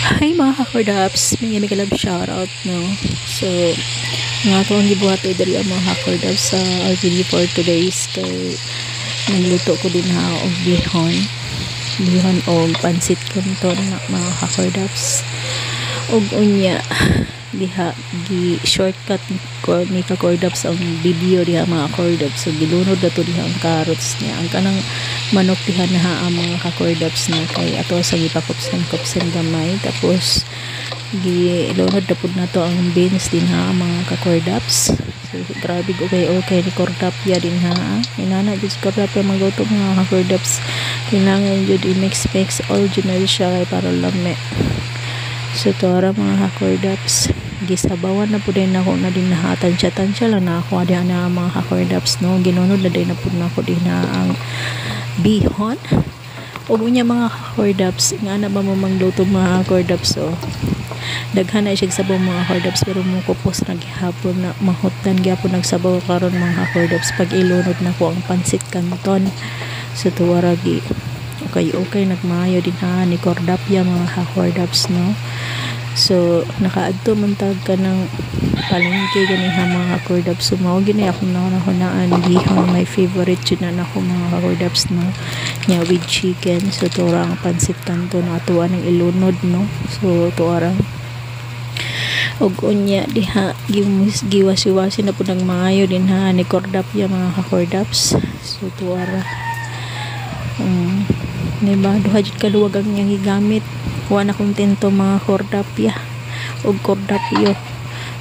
Hi mga hakordaps, may galab shoutout no. So, nga to ang gibuhat ay dali ang mga hakordaps sa our video for today's kay nagluto ko din ha og bihon og pansit canton na mga hakordaps og unya diha gi shortcut ko ni kakordaps ang video diha mga hakordaps. So gilunod na to diha ang carrots niya ang kanang manok diha na ang mga kakordaps na kay ato sa gipakupsan gamay tapos gilunod na pud nato ang beans din ha mga kakordaps. So grabe okay ni kordapya din ha inana jud kordapya magluto mga kakordaps kailangan jud i-mix all jud na siya kay para lami. So tora mga hakordaps gisabawan na po din ako na din tansya lang na ako diyan na mga hakordaps no ginunod na din na po na ako din na ang bihon o unya mga hakordaps nga na ba mo mangluto mga hakordaps so daghan na siya sabaw mga hakordaps pero mo kupos na gihapon na mahutan gyapon nagsabaw karon mga hakordaps pag ilunod na ko ang pansit canton so tuwara gi okay nagmayo din ha ni kordapya mga hakordaps no. So nakaadto man tag ka ng palengke gani ha mga hakordaps so mao gini ako nahunaan bihon my favorite yun na ako mga hakordaps no nya with chicken so tura ang pansit canton atuan ng ilunod no so tura og unya diha giwasi-wasi na po ng maayo din ha ni kordapya mga hakordaps so tura diba duha jud kaluwag ang niyang gigamit wala kontento mga kordapya og kordapyo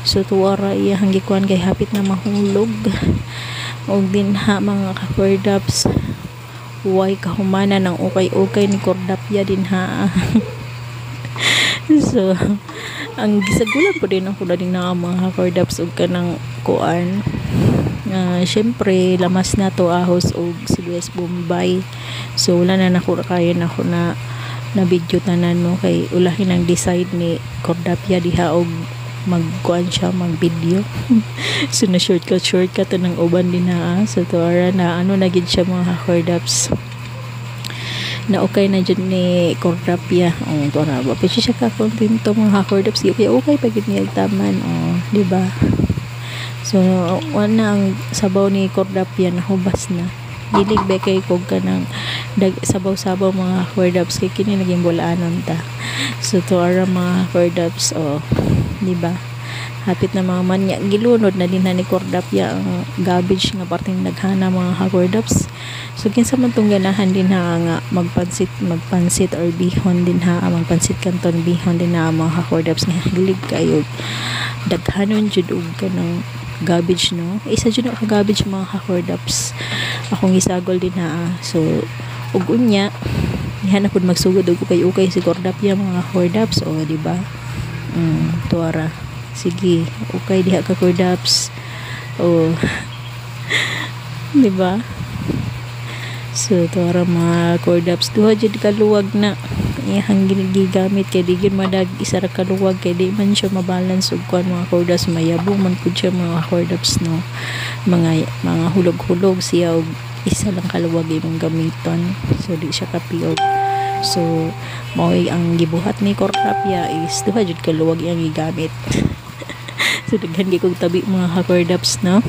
so tuwara iya hanggi kuan kay hapit na mahulog og din ha mga kakordaps way kahumana ng okay ni kordapya din ha so ang gisagulan po din ako na din na mga kakordaps og kanang kuan syempre lamas na to ahos og sibuyas bombay so wala na nako kaya na ako na video tanan no kay ulahin ang decide ni kordapya diha og magkuan siya mag video so na shortcut ng uban din na so tuara na ano na gid siya mga hakordaps na okay na dyan ni kordapya tuara ba pa siya ka kontento mga hakordaps okay pa gid niya taman di ba. So, wala ang sabaw ni kordapya na hubas na. Hilig ba kay kog ka ng sabaw-sabaw mga hakordaps kay kini naging bulaanon ta. So, to ara mga hakordaps, di ba? Hapit na mga manya. Gilunod na din na ni kordapya ang garbage nga parteng naghana mga hakordaps. So, kinsa man tong ganahan din ha nga magpansit or bihon din ha magpansit canton bihon din na mga hakordaps nga hilig kayo daghanon jud og kanang garbage no isa jud ka garbage mga hakordaps akong isagol din ha so ug unya diha pud magsugod og okay si kordapya mga hakordaps di ba tuara sige okay diha ka kordaps di ba so tuara mga kordaps duha jud kaluwag na iyang ginagamit kay di gyud madag isa ra kaluwag kay di man siya mabalance og kuan mga kordaps mayabong man pud siya mga kordaps no mga hulog siya og isa lang kaluwag imong gamiton so di siya kapiyog so mao'y ang gibuhat ni kordapya is duha jud kaluwag iyang gigamit so daghan gyud kog tabi mga hakordaps no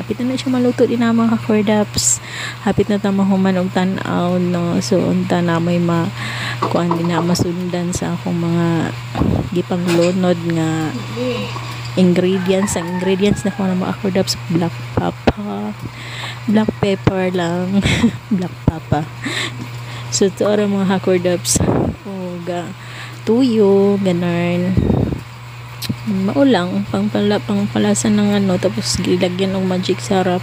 hapit na siya maluto din na mga hakordaps hapit na ta mahuman og tan-aw no so unta na may kuan din na masundan sa akong mga gipanglunod nga ingredients na ko na mga hakordaps black pepper lang black papa so to ara mga hakordaps tuyo ganon maulang pangpalasan ng tapos gilagyan ng magic sarap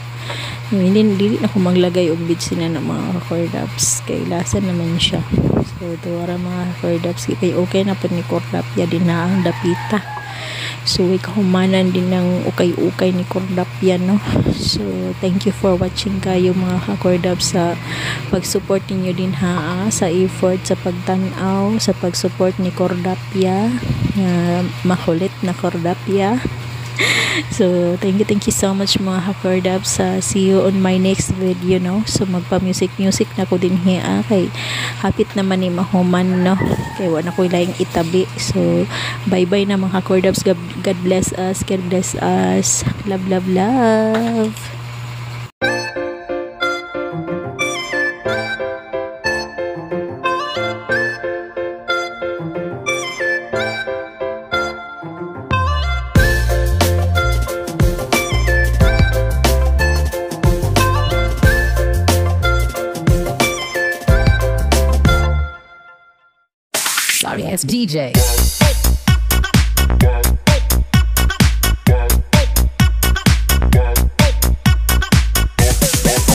hindi na ako maglagay og bitsin na ng mga hakordaps kay lasa naman siya so tuwara mga hakordaps kay okay na po ni kordapya din na ang dapita so ikahumanan din ng ukay ni kordapya no so thank you for watching kayo mga hakordaps sa pag-support ninyo din ha sa effort sa pagtan-aw sa pag-support ni kordapya makulit na kordapya So, thank you so much mga Hakordabs. See you on my next video, no? So, magpa-music na ko din hiya. Kay, hapit naman ni mahuman, no? Kaya wala ko ilayang itabi. So, bye-bye na mga Hakordabs. God bless us. God bless us. Love, love, love. Sorry, it's DJ.